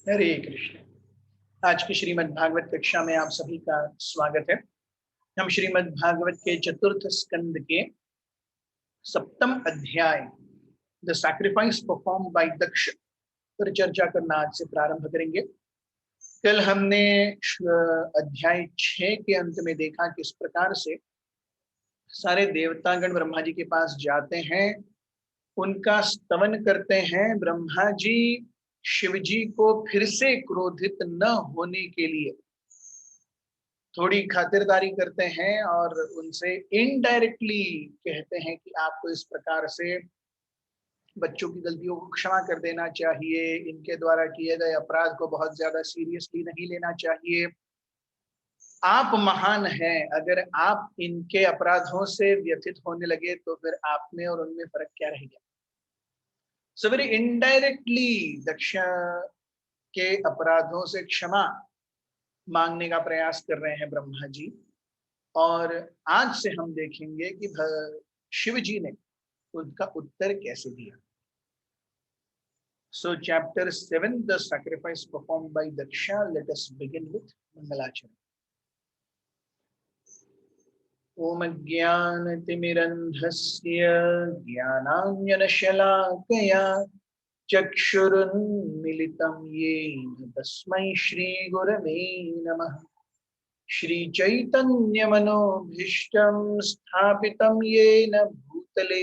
हरे कृष्ण। आज की श्रीमद् भागवत कक्षा में आप सभी का स्वागत है। हम श्रीमद् भागवत के चतुर्थ स्कंद के सप्तम अध्याय द सैक्रिफाइस परफॉर्म्ड बाय दक्ष पर चर्चा करना आज से प्रारंभ करेंगे। कल हमने अध्याय 6 के अंत में देखा किस प्रकार से सारे देवतागण ब्रह्मा जी के पास जाते हैं, उनका स्तवन करते हैं। ब्रह्मा जी शिव जी को फिर से क्रोधित न होने के लिए थोड़ी खातिरदारी करते हैं और उनसे इनडायरेक्टली कहते हैं कि आपको इस प्रकार से बच्चों की गलतियों को क्षमा कर देना चाहिए, इनके द्वारा किए गए अपराध को बहुत ज्यादा सीरियसली नहीं लेना चाहिए। आप महान हैं, अगर आप इनके अपराधों से व्यथित होने लगे तो फिर आप में और उनमें फर्क क्या रहेगा। सो वेरी इनडायरेक्टली दक्ष के अपराधों से क्षमा मांगने का प्रयास कर रहे हैं ब्रह्मा जी। और आज से हम देखेंगे कि शिव जी ने उनका उत्तर कैसे दिया। सो chapter 7 the sacrifice performed by Daksha. Let us begin with मंगलाचरण। ओम ज्ञानतिमिरन्धस्य ज्ञानाञ्जनशलाकया चक्षुरुन्मिलितं येन तस्मै श्रीगुरवे नमः। श्रीचैतन्यमनोभीष्टं स्थापितं येन भूतले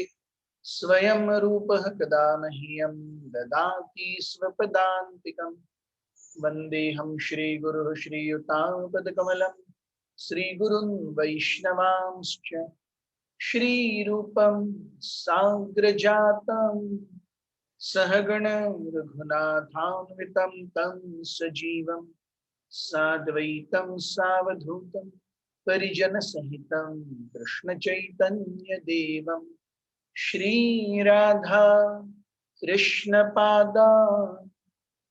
स्वयं रूपः कदा मह्यं ददाति स्वपदान्तिकम्। वन्देऽहं श्रीगुरुः श्रीयुतापदकमलं श्रीगुरुन् वैष्णवांश्च श्रीरूपं साग्रजातं सहगण रघुनाथान्वितं तं सजीवं साद्वैतं सावधूतं परिजनसहितं कृष्णचैतन्यदेवं श्रीराधा कृष्णपादा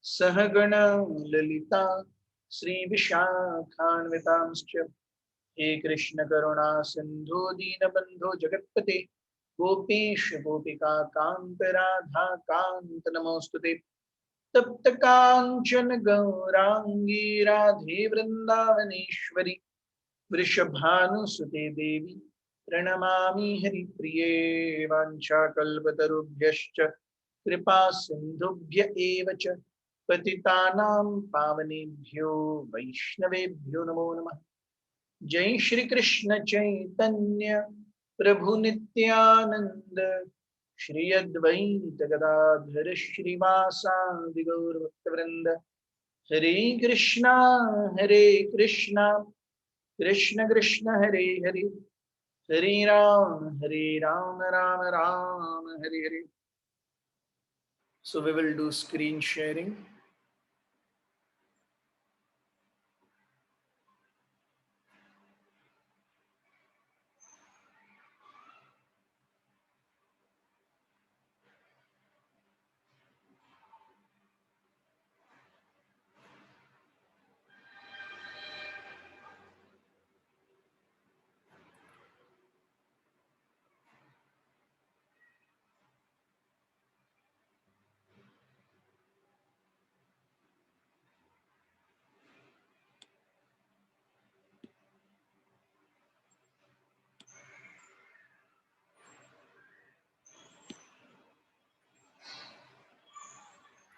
सहगण ललिता श्रीविशाखान्वितांश्च। हे कृष्ण करुणा सिंधु दीनबंधो जगत्पते गोपेश गोपिका कांत राधा कांत नमोस्तुते। तप्त कांचन गौरांगी राधे वृंदावनेश्वरी वृषभानुसुते देवी प्रणमामि हरिप्रिये। वाञ्छाकल्पतरुभ्यश्च कृपा सिन्धुभ्य एव च पतितानां पावनेभ्यो वैष्णवेभ्यो नमो नमः। जय श्री कृष्ण चैतन्य प्रभु नित्यानंद श्री अद्वैत गदाधर श्रीवासादि गौर भक्तवृंद। हरे कृष्णा कृष्ण कृष्ण हरे हरे, हरे Ram Ram Ram Hare Hare. So we will do screen sharing.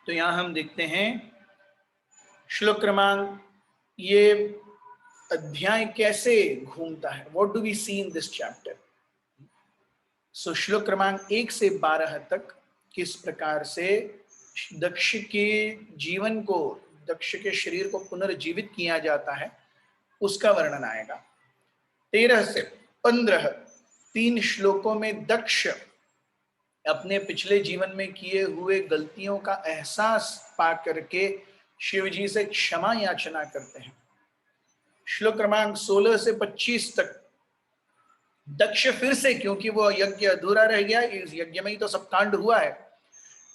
तो यहां हम देखते हैं श्लोक क्रमांक, ये अध्याय कैसे घूमता है। What do we see in this chapter. So श्लोक क्रमांक 1 से 12 तक किस प्रकार से दक्ष के जीवन को, दक्ष के शरीर को पुनर्जीवित किया जाता है उसका वर्णन आएगा। 13 से 15 3 श्लोकों में दक्ष अपने पिछले जीवन में किए हुए गलतियों का एहसास पा करके शिव जी से क्षमा याचना करते हैं। श्लोक क्रमांक 16 से 25 तक दक्ष फिर से, क्योंकि वो यज्ञ अधूरा रह गया, इस यज्ञ में ही तो सब कांड हुआ है,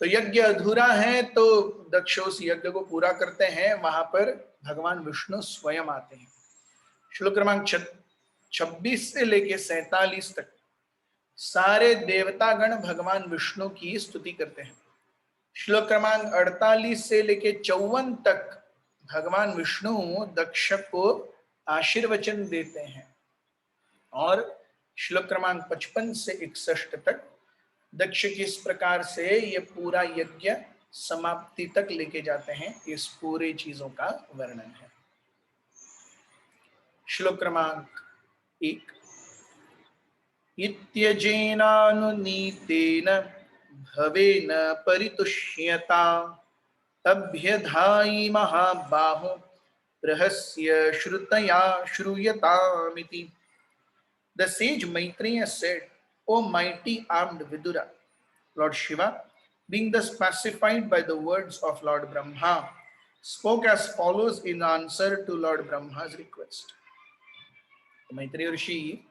तो यज्ञ अधूरा है, तो दक्ष उस यज्ञ को पूरा करते हैं। वहां पर भगवान विष्णु स्वयं आते हैं। श्लोक क्रमांक 26 से लेके 47 तक सारे देवतागण भगवान विष्णु की स्तुति करते हैं। श्लोक क्रमांक 48 से लेके 54 तक भगवान विष्णु दक्ष को आशीर्वचन देते हैं और श्लोक क्रमांक 55 से 61 तक दक्ष किस प्रकार से ये पूरा यज्ञ समाप्ति तक लेके जाते हैं, इस पूरे चीजों का वर्णन है। श्लोक क्रमांक 1। इत्यजेनानुनीतेन भवेन परितुष्यता अभ्यधायि महाबाहो रहस्य श्रुतया श्रूयतामिति। The sage Maitreya said, O mighty armed Vidura, Lord Shiva, being thus pacified by the words of Lord Brahma, spoke as follows in answer to Lord Brahma's request. Maitreya ऋषि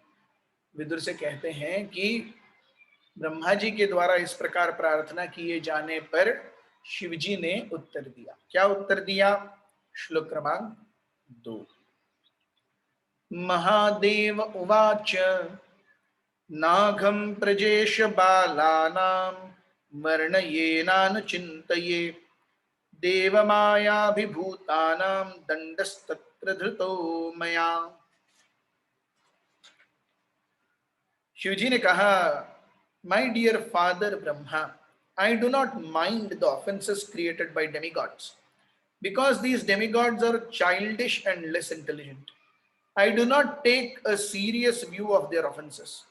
विदुर से कहते हैं कि ब्रह्मा जी के द्वारा इस प्रकार प्रार्थना किए जाने पर शिवजी ने उत्तर दिया। क्या उत्तर दिया? श्लोक क्रमांक 2। महादेव उवाच नाघं प्रजेश बालानां वर्णयेनानुचिन्तये देवमायाभिभूतानां दण्डस्तत्र धृतो मया। शिवजी ने कहा, My dear father Brahma, I do not mind the offenses created by demigods, because these demigods are childish and less intelligent. I do not take a serious view of their offenses,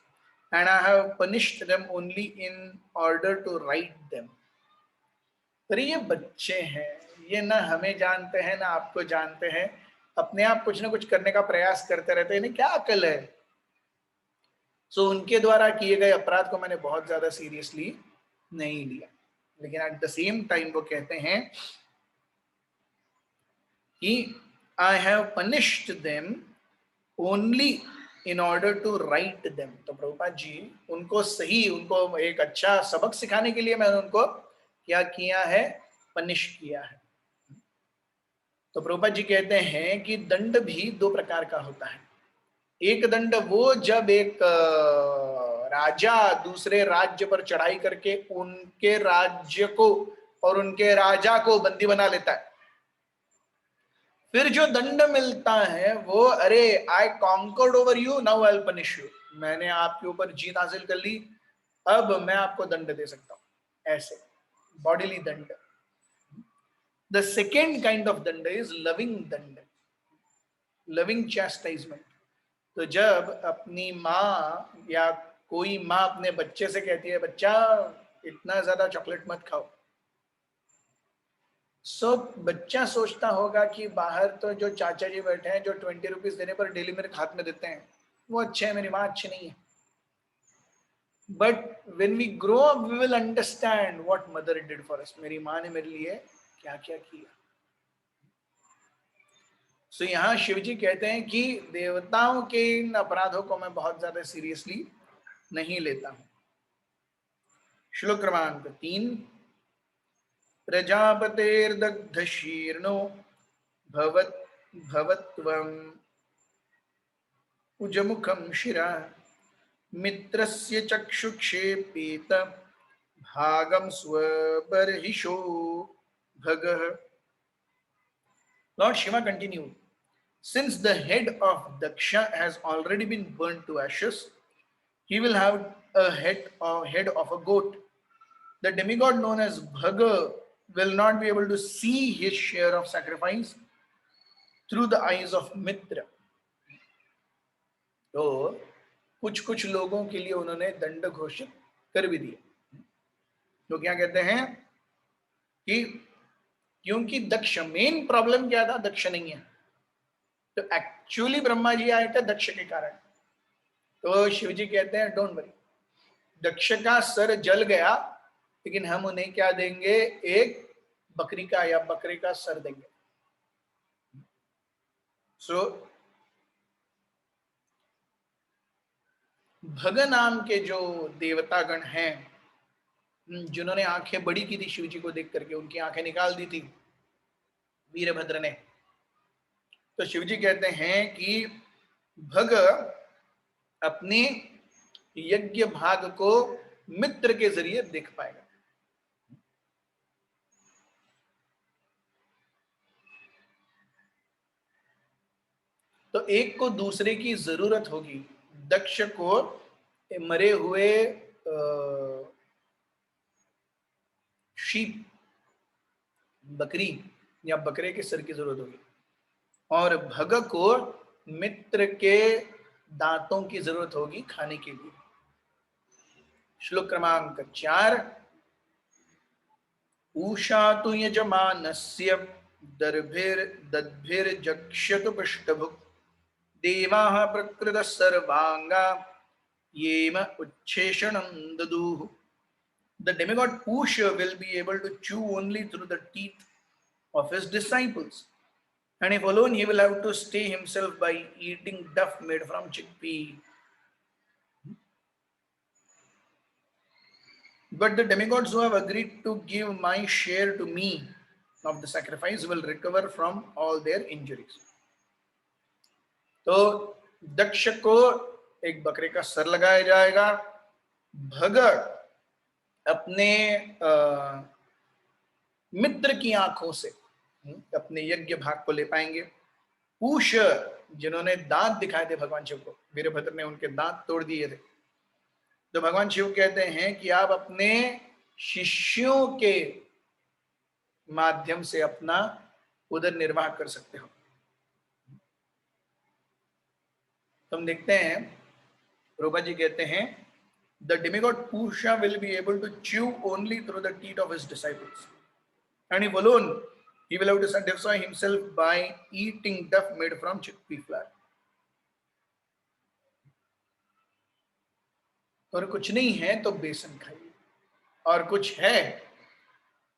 and I have punished them only in order to right them. पर ये बच्चे हैं, ये ना हमें जानते हैं ना आपको जानते हैं, अपने आप कुछ ना कुछ करने का प्रयास करते रहते हैं, इन्हें क्या अकल है? सो उनके द्वारा किए गए अपराध को मैंने बहुत ज्यादा सीरियसली नहीं लिया। लेकिन एट द सेम टाइम वो कहते हैं कि I have punished them only in order to right them. तो प्रभुपाद जी उनको उनको एक अच्छा सबक सिखाने के लिए मैंने उनको क्या किया है? पनिश किया है। तो प्रभुपाद जी कहते हैं कि दंड भी दो प्रकार का होता है। एक दंड वो जब एक राजा दूसरे राज्य पर चढ़ाई करके उनके राज्य को और उनके राजा को बंदी बना लेता है। फिर जो दंड मिलता है वो, अरे I conquered over you, now I will punish you, मैंने आपके ऊपर जीत हासिल कर ली, अब मैं आपको दंड दे सकता हूं। ऐसे बॉडीली दंड। द सेकेंड काइंड ऑफ दंड इज लविंग दंड, लविंग चैस्टाइजमेंट। तो जब अपनी माँ या कोई माँ अपने बच्चे से कहती है, बच्चा इतना ज्यादा चॉकलेट मत खाओ, सो बच्चा सोचता होगा कि बाहर तो जो चाचा जी बैठे हैं जो 20 रुपीज देने पर डेली मेरे हाथ में देते हैं वो अच्छे हैं, मेरी माँ अच्छी नहीं है। But when we grow up we will understand what mother did for us. मेरी माँ ने मेरे लिए क्या क्या किया। सो यहाँ शिवजी कहते हैं कि देवताओं के इन अपराधों को मैं बहुत ज्यादा सीरियसली नहीं लेता हूं। श्लोक क्रमांक 3। प्रजापतेर्दग्ध शीर्णो भवत्वं उजमुखं शिरा मित्रस्य चक्षुक्षेपेत भागं स्वबर्हिषो भगः। Lord Shiva continued, since the head of Daksha has already been burnt to ashes, he will have a head of a goat. The demigod known as Bhaga will not be able to see his share of sacrifice through the eyes of Mitra. तो कुछ कुछ लोगों के लिए उन्होंने दंड घोषित कर भी दिया। तो क्या कहते हैं कि क्योंकि दक्ष, मेन प्रॉब्लम क्या था? दक्ष नहीं है, तो एक्चुअली ब्रह्मा जी आए थे दक्ष के कारण। तो शिवजी कहते हैं डोंट वरी, दक्ष का सर जल गया लेकिन हम उन्हें क्या देंगे? एक बकरी का या बकरे का सर देंगे। सो भग नाम के जो देवतागण हैं जिन्होंने आंखें बड़ी की थी शिवजी को देख करके, उनकी आंखें निकाल दी थी वीरभद्र ने। तो शिवजी कहते हैं कि भग अपने यज्ञ भाग को मित्र के जरिए देख पाएगा। तो एक को दूसरे की जरूरत होगी। दक्ष को मरे हुए शीप, बकरी या बकरे के सर की जरूरत होगी, और भग को मित्र के दांतों की जरूरत होगी खाने के लिए। श्लोक क्रमांक 4। ऊषा तु यजमानस्य दर्भिर्दद्भिर्जक्ष्यतु पृष्ठभुक् देवाः प्रकृतः सर्वांगा येम उच्छेषणं ददुः। The demigod Pusha will be able to chew only through the teeth of his disciples, and if alone he will have to stay himself by eating duff made from chickpea. But the demigods who have agreed to give my share to me of the sacrifice will recover from all their injuries. तो दक्ष को एक बकरे का sir लगाया जाएगा, भगत अपने मित्र की आंखों से अपने यज्ञ भाग को ले पाएंगे। पूष जिन्होंने दांत दिखाए थे भगवान शिव को, वीरभद्र ने उनके दांत तोड़ दिए थे, तो भगवान शिव कहते हैं कि आप अपने शिष्यों के माध्यम से अपना उदर निर्वाह कर सकते हो। तो हम देखते हैं, रूपा जी कहते हैं, the demigod Pusha will be able to chew only through the teeth of his disciples, and if alone he will have to satisfy himself by eating duff made from chickpea flour. और कुछ नहीं है तो बेसन खाइए, और कुछ है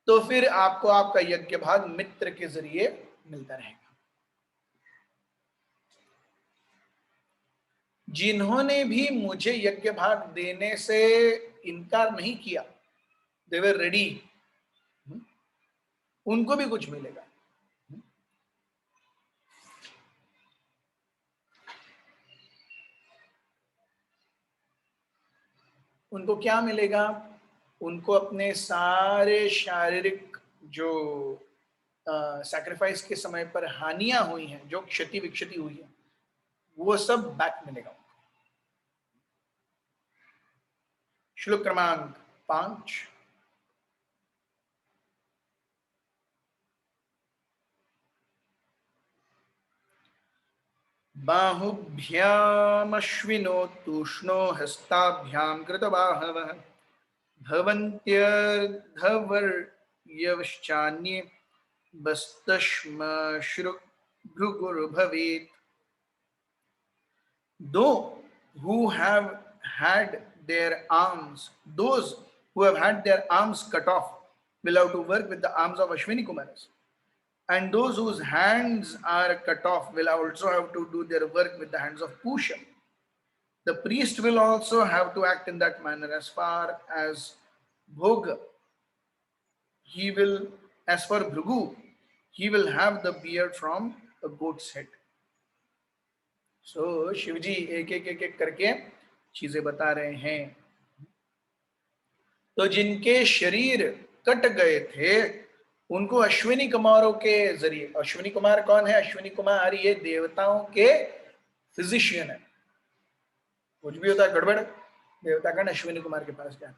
तो फिर आपको आपका यज्ञ भाग मित्र के जरिए मिलता रहेगा। जिन्होंने भी मुझे यज्ञ भाग देने से इनकार नहीं किया, they were ready, उनको भी कुछ मिलेगा। उनको क्या मिलेगा? उनको अपने सारे शारीरिक जो सैक्रिफाइस के समय पर हानियां हुई हैं, जो क्षति विक्षति हुई है, वो सब बैक मिलेगा। श्लोक क्रमांक 5। बाहुभ्यामश्विनो तूष्णो हस्ताभ्यां कृतबाहवः भवन्त्यर्धवर्यवश्चान्ये बस्तश्मश्रुभृगुर्भवेत्। Those who have had their arms cut off will have to work with the arms of Ashwini Kumaras, and those whose hands are cut off will also have to do their work with the hands of Pusha. The priest will also have to act in that manner. As far as Bhoga, as for Bhrigu, he will have the beard from a goat's head. So Shivji एक एक करके चीजें बता रहे हैं। तो जिनके शरीर कट गए थे उनको अश्विनी कुमारों के जरिए, अश्विनी कुमार कौन है? अश्विनी कुमार ये देवताओं के फिजिशियन है। कुछ भी होता है गड़बड़, देवतागण अश्विनी कुमार के पास जाते हैं।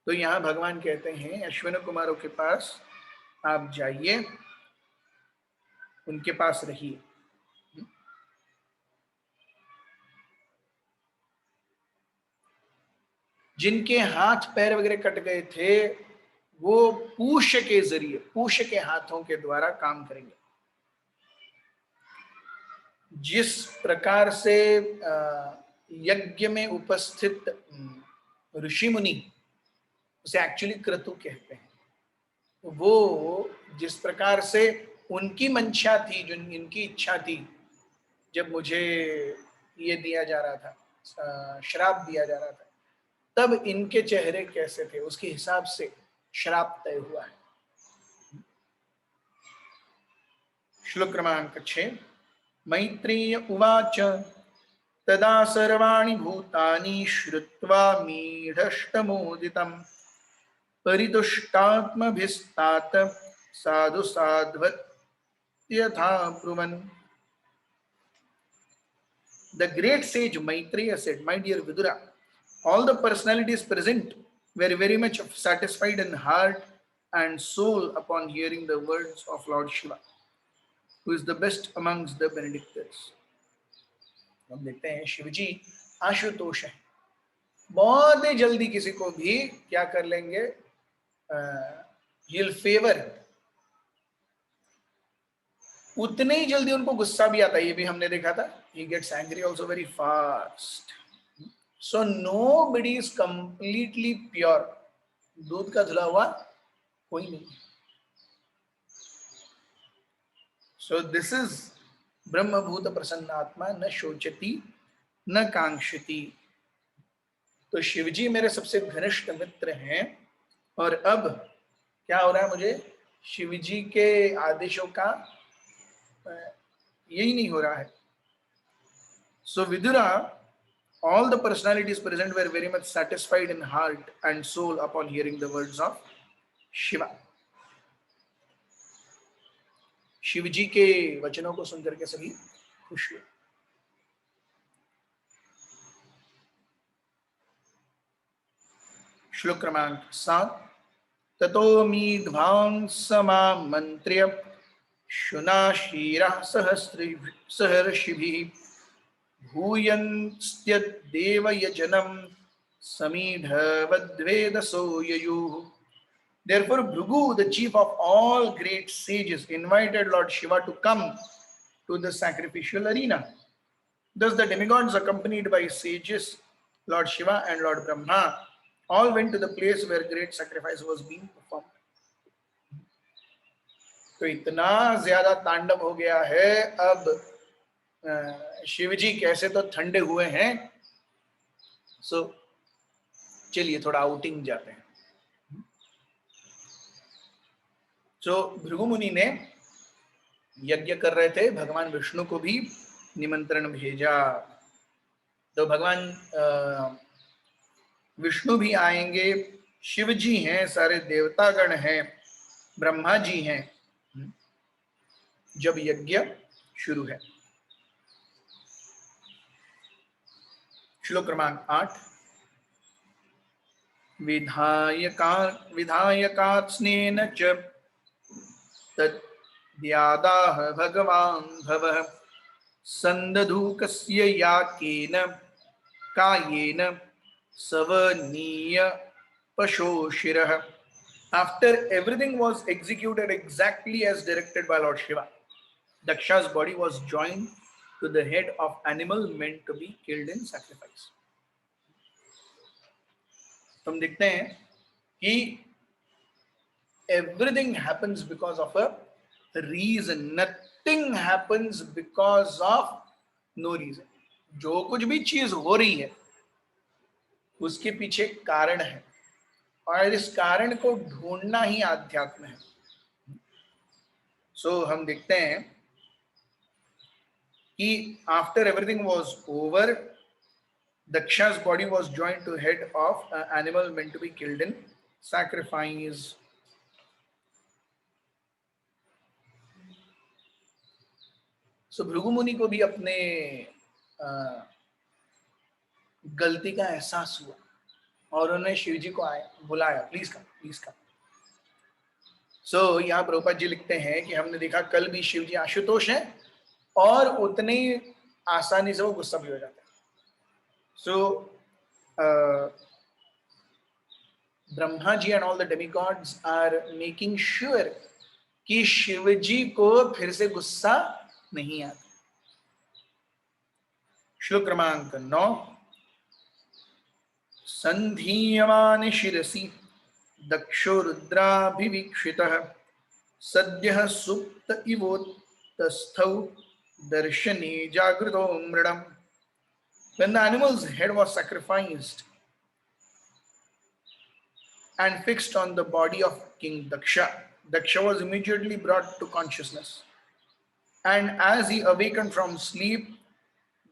तो यहाँ भगवान कहते हैं अश्विनी कुमारों के पास आप जाइए, उनके पास रहिए। जिनके हाथ पैर वगैरह कट गए थे वो पूष के जरिए, पूष के हाथों के द्वारा काम करेंगे। जिस प्रकार से यज्ञ में उपस्थित ऋषि मुनि, उसे एक्चुअली क्रतु कहते हैं, वो जिस प्रकार से उनकी मंशा थी, जो इनकी इच्छा थी, जब मुझे ये दिया जा रहा था, श्राप दिया जा रहा था, तब इनके चेहरे कैसे थे, उसके हिसाब से श्राप तय हुआ है। श्लोक क्रमांक 6। मैत्रेय उवाच तदा सर्वाणि भूतानि श्रुत्वा मीढष्टमोदितं परितुष्टात्मभिस्तात साधु साध्वत् यथा ब्रुवन्। The great sage Maitreya said, "My dear Vidura, all the personalities present were very much satisfied in heart and soul upon hearing the words of Lord Shiva, who is the best amongst the Benedictors." हम देखते हैं शिवजी आशुतोष है, बहुत ही जल्दी किसी को भी क्या कर लेंगे, he'll favor, उतने ही जल्दी उनको गुस्सा भी आता है, ये भी हमने देखा था. He gets angry also very fast. So nobody is completely pure. दूध का धुला हुआ कोई नहीं. So this is ब्रह्म भूत प्रसन्नात्मा न शोचती न कांक्षति. तो शिवजी मेरे सबसे घनिष्ठ मित्र हैं, और अब क्या हो रहा है, मुझे शिवजी के आदेशों का यही नहीं हो रहा है. So Vidura, all the personalities present were very much satisfied in heart and soul upon hearing the words of Shiva. Shivji के वचनों को सुनकर के सभी खुश हुए. श्लोक क्रमांक 7. ततो मीढ्वांसमामन्त्र्य शुनाशीरः सहर्षिभिः भूयन्त्यदेवयजनं समीढवद्वेदसो ययुः. Therefore, Bhrigu, the chief of all great sages, invited Lord Shiva to come to the sacrificial arena. Thus, the demigods, accompanied by sages, Lord Shiva and Lord Brahma, all went to the place where great sacrifice was being performed. तो इतना ज्यादा तांडव हो गया है, अब शिवजी कैसे तो ठंडे हुए हैं. सो चलिए थोड़ा आउटिंग जाते हैं. जो भृगु मुनि ने यज्ञ कर रहे थे, भगवान विष्णु को भी निमंत्रण भेजा. तो भगवान विष्णु भी आएंगे, शिव जी हैं, सारे देवतागण हैं, ब्रह्मा जी हैं, जब यज्ञ शुरू है. श्लोक क्रमांक 8. विधायकात्स्नेन च तद्यादाह भगवान् भवः सन्दधूकस्य याकेन कायेन सवनीय पशोशिरः. After everything was executed exactly as directed by Lord Shiva, Daksha's body was joined to the head of animal meant to be killed in sacrifice. हम देखते हैं कि everything happens because of a reason. Nothing happens because of no reason. जो कुछ भी चीज हो रही है उसके पीछे कारण है, और इस कारण को ढूंढना ही आध्यात्म है. सो हम देखते हैं कि after everything was over, Daksha's body was joined to head of an animal meant to be killed in sacrifice. So Bhrigu मुनि को भी अपने गलती का एहसास हुआ और उन्होंने शिव जी को बुलाया, प्लीज कम, प्लीज कम. सो यहाँ प्रभुपाद जी लिखते हैं कि हमने देखा कल भी शिव जी आशुतोष हैं और उतनी आसानी से वो गुस्सा भी हो जाता है. So, Brahma ji and all the demigods are making sure कि शिव जी को फिर से गुस्सा नहीं आता. श्लोक क्रमांक 9. संधीयमाने शिरसि दक्षो रुद्राभिवीक्षितः सद्यः सुप्त इवोत्तस्थौ दर्शने जागृतो मृडम्. When the animal's head was sacrificed and fixed on the body of King Daksha, Daksha was immediately brought to consciousness. And as he awakened from sleep,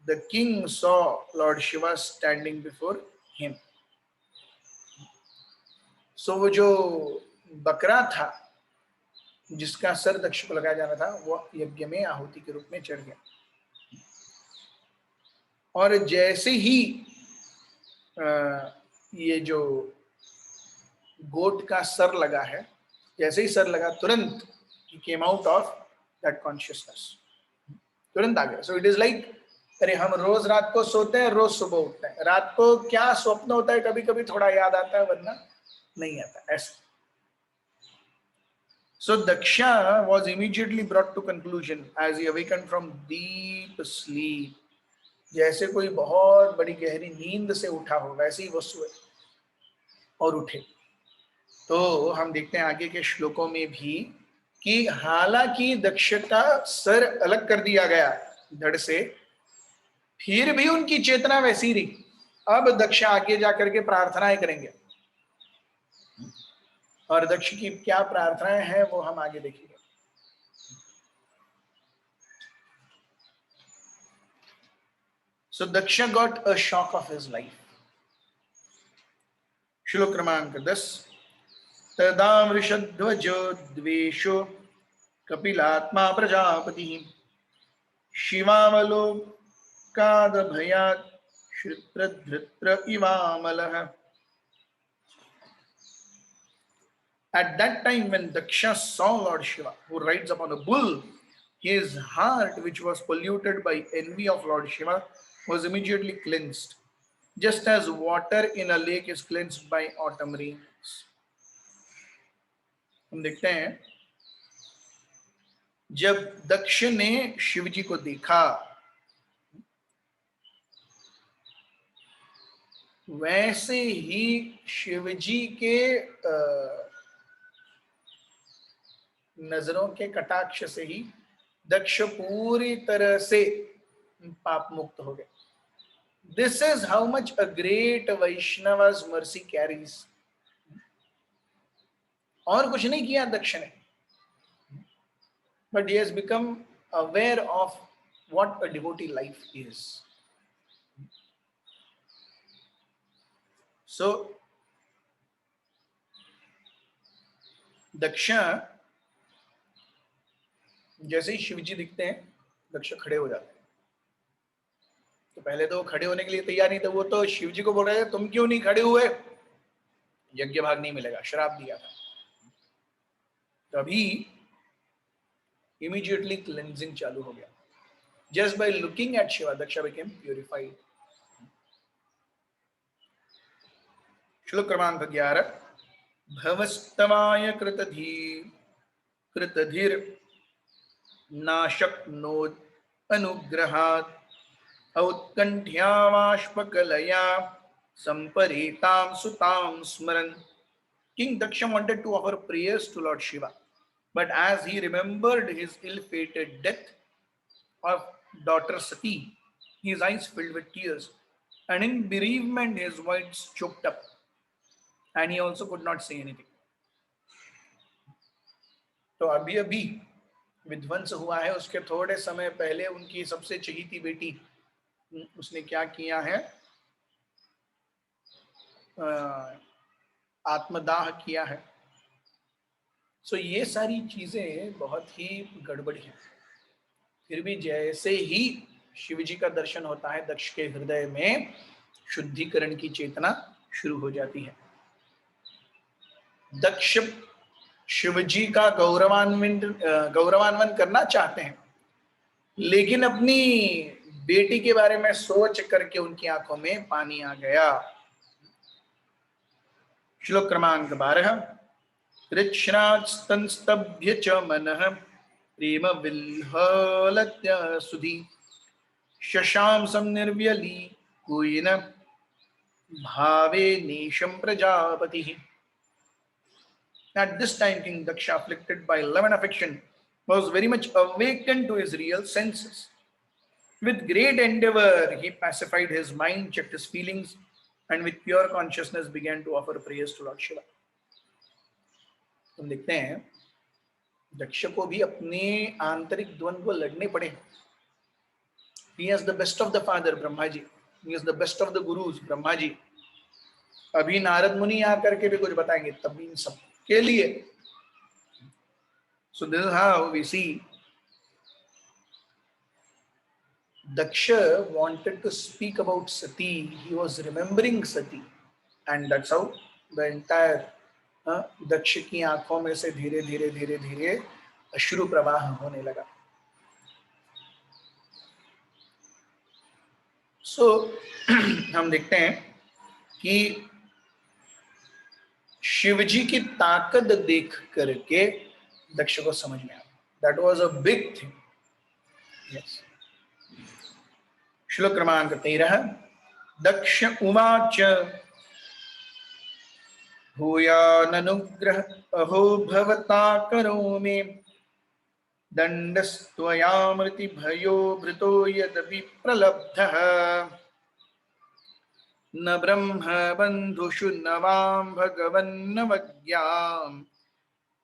the king saw Lord Shiva standing before him. So वो जो बकरा था जिसका sir दक्ष को लगाया जाना था, वो यज्ञ में आहुति के रूप में चढ़ गया. और जैसे ही ये जो गोट का सर लगा है, जैसे ही सर लगा तुरंत he came out of that consciousness, तुरंत आ गया. So it is like, अरे हम रोज रात को सोते हैं, रोज सुबह उठते हैं, रात को क्या स्वप्न होता है कभी कभी थोड़ा याद आता है, वरना नहीं आता ऐसा. So Daksha was immediately brought to conclusion as he awakened from deep sleep. जैसे कोई बहुत बड़ी गहरी नींद से उठा हो वैसे ही वो सोए और उठे. तो हम देखते हैं आगे के श्लोकों में भी कि हालांकि दक्ष का सर अलग कर दिया गया धड़ से, फिर भी उनकी चेतना वैसी रही. अब दक्ष आगे जाकर के प्रार्थनाएं करेंगे, और दक्ष की क्या प्रार्थनाएं हैं वो हम आगे देखेंगे. So Daksha got a shock of his life. श्लोक क्रमांक 10. तदा वृषध्वजो द्वेषो कपिलात्मा Prajapati शिवावलोकादभयात् श्रुत्रधृत्र इवामलः. At that time when Daksha saw Lord Shiva, who rides upon a bull, his heart, which was polluted by envy of Lord Shiva, was immediately cleansed, just as water in a lake is cleansed by autumn rains. हम देखते हैं जब दक्ष ने शिव जी को देखा, वैसे ही शिव जी के नजरों के कटाक्ष से ही दक्ष पूरी तरह से पाप मुक्त हो गए. This is how much a great Vaishnava's mercy carries. और कुछ नहीं किया दक्ष ने, but he has become aware of what a devotee life is. So दक्ष जैसे ही शिव जी दिखते हैं, दक्ष खड़े हो जाते हैं. तो पहले तो वो खड़े होने के लिए तैयार नहीं थे, वो तो शिव जी को बोल रहे थे तुम क्यों नहीं खड़े हुए, यज्ञ भाग नहीं मिलेगा, श्राप दिया था. तो अभी इमीडिएटली क्लेंजिंग चालू हो गया. Just by looking at Shiva Daksha became purified. श्लोक क्रमांक 11. भवस्तवाय कृतधीर नाशक्नोद अनुग्रहात् औत्कंठ्यावाष्पकलया संपरीतां सुतां स्मरन्. King Daksha wanted to offer prayers to Lord Shiva, but as he remembered his ill-fated death of daughter Sati, his eyes filled with tears, and in bereavement his voice choked up, and he also could not say anything. तो अभी अभी विध्वंस हुआ है, उसके थोड़े समय पहले उनकी सबसे चहीती बेटी, उसने क्या किया है, आत्मदाह किया है. सो ये सारी चीजें बहुत ही गड़बड़ी है. फिर भी जैसे ही शिव जी का दर्शन होता है, दक्ष के हृदय में शुद्धिकरण की चेतना शुरू हो जाती है. दक्ष शिव जी का गौरवान्वित करना चाहते हैं, लेकिन अपनी बेटी के बारे में सोच करके उनकी आंखों में पानी आ गया. श्लोक क्रमांक 12. तृष्णास्तंस्तभ्य च मनः प्रेम विह्वलत्य सुधि शशांसं निर्व्यलीकुयेन भावे नेशं प्रजापतिः. At this time, King Daksha, afflicted by love and affection, was very much awakened to his real senses. With great endeavor, he pacified his mind, checked his feelings, and with pure consciousness began to offer prayers to Lord Shiva. हम देखते हैं दक्ष को भी अपने आंतरिक द्वंद्व लड़ने पड़े. He has the best of the father, Brahma ji. He has the best of the gurus, Brahma ji. अभी नारद मुनि आकर के भी कुछ बताएंगे, तभी इन सब के लिए. So this is how we see Daksha wanted to speak about Sati. He was remembering Sati, and that's how the entire दक्ष की आंखों में से धीरे धीरे धीरे धीरे अश्रु प्रवाह होने लगा. सो हम देखते हैं कि शिवजी की ताकत देख करके दक्ष को समझ में आया. That was a big thing. Yes. श्लोक क्रमांक 13. दक्ष उवाच भूयाननुग्रह अहो भवता करोमि दण्डस्त्वयामृति भयो भृतो यदपि प्रलब्धः न ब्रह्म बन्धुषु न वां भगवन्नवज्ञां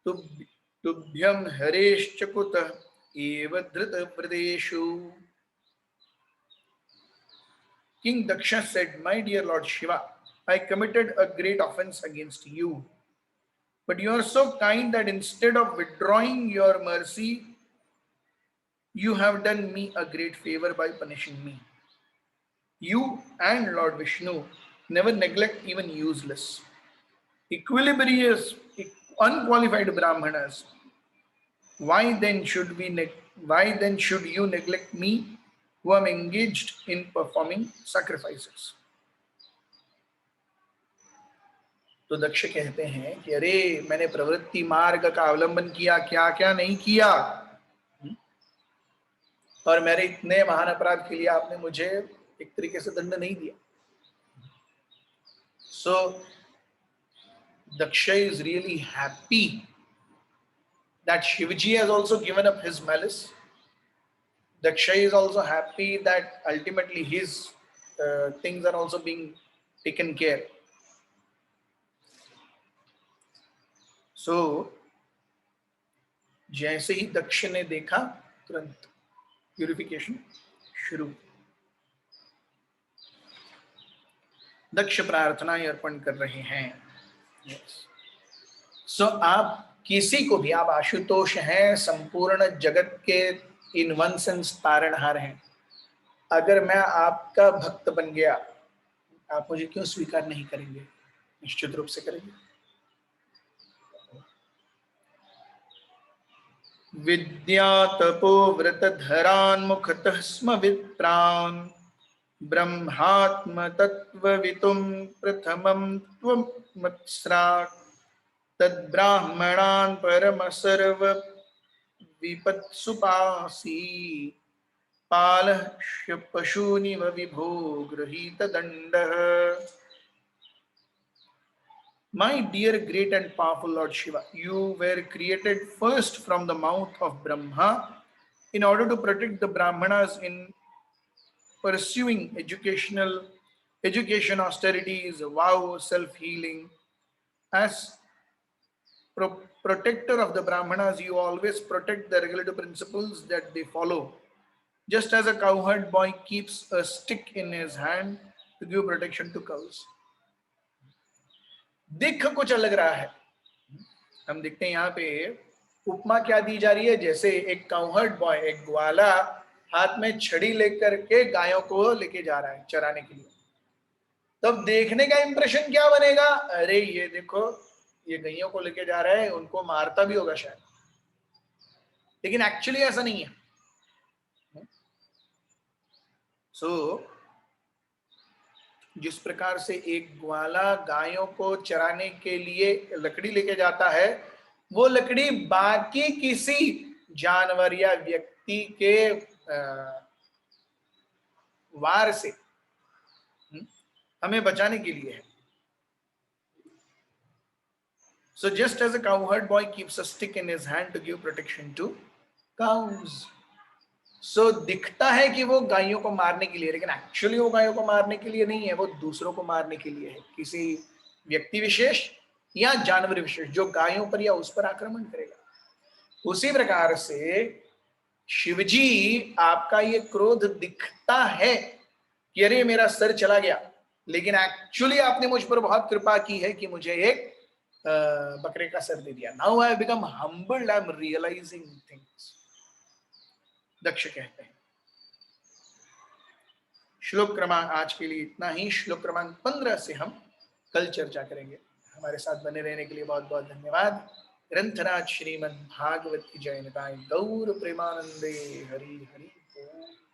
तुभ्यं हरेश्च कुतः एव धृतप्रदेशु. King Daksha said, "My dear Lord Shiva, I committed a great offense against you. But you are so kind that instead of withdrawing your mercy, you have done me a great favor by punishing me. You and Lord Vishnu never neglect even useless, equilibrious, unqualified Brahmanas. Why then should you neglect me, who am engaged in performing sacrifices?" तो दक्ष कहते हैं कि अरे मैंने प्रवृत्ति मार्ग का अवलंबन किया, क्या क्या नहीं किया, और मेरे इतने महान अपराध के लिए आपने मुझे एक तरीके से दंड नहीं दिया. सो Daksha is really happy that Shivji has also given up his malice. Daksha is also happy that ultimately his things are also being taken care. So जैसे ही दक्ष ने देखा तुरंत प्यूरिफिकेशन शुरू. दक्ष प्रार्थनाएं अर्पण कर रहे हैं. सो आप किसी को भी, आप आशुतोष हैं, संपूर्ण जगत के इन वन सेंस तारणहार हैं, अगर मैं आपका भक्त बन गया, आप मुझे क्यों स्वीकार नहीं करेंगे? निश्चित रूप से करेंगे. विद्या तपो व्रत धरान मुखतः स्म विप्रान ब्रह्मात्म तत्ववितुम प्रथमं त्वमत्स्राक् तद्ब्राह्मणान् परम सर्व विपत्सुपासी पालः पशूनिव विभो गृहीत दण्डः. My dear great and powerful Lord Shiva, you were created first from the mouth of Brahma in order to protect the Brahmanas in pursuing education, austerities, vow, self-healing. As protector of the Brahmanas, you always protect the regulative principles that they follow. Just as a cowherd boy keeps a stick in his hand to give protection to cows. दिख कुछ अलग रहा है. हम देखते हैं यहाँ पे उपमा क्या दी जा रही है, जैसे एक काउहर्ड बॉय, एक ग्वाला हाथ में छड़ी लेकर के गायों को लेके जा रहा है चराने के लिए. तब देखने का इंप्रेशन क्या बनेगा? अरे ये देखो, ये गायों को लेके जा रहा है, उनको मारता भी होगा शायद. लेकिन एक्चुअली ऐसा नहीं है. सो जिस प्रकार से एक ग्वाला गायों को चराने के लिए लकड़ी लेके जाता है, वो लकड़ी बाकी किसी जानवर या व्यक्ति के वार से हमें बचाने के लिए है. So just as a cowherd boy keeps a stick in his hand to give protection to cows. So दिखता है कि वो गायों को मारने के लिए, लेकिन एक्चुअली वो गायों को मारने के लिए नहीं है, वो दूसरों को मारने के लिए है. किसी व्यक्ति विशेष या जानवर विशेष जो गायों पर या उस पर आक्रमण करेगा. उसी प्रकार से शिवजी, आपका ये क्रोध दिखता है कि अरे मेरा सर चला गया, लेकिन एक्चुअली आपने मुझ पर बहुत कृपा की है कि मुझे एक बकरे का सर दे दिया. Now I have become humbled, I am realising things. Daksh कहते हैं. श्लोक क्रमांक आज के लिए इतना ही। श्लोक क्रमांक 15 से हम कल चर्चा करेंगे। हमारे साथ बने रहने के लिए बहुत बहुत धन्यवाद। ग्रंथराज श्रीमद् भागवत की जय निताय गौर प्रेमानंदे। हरि हरि बोल।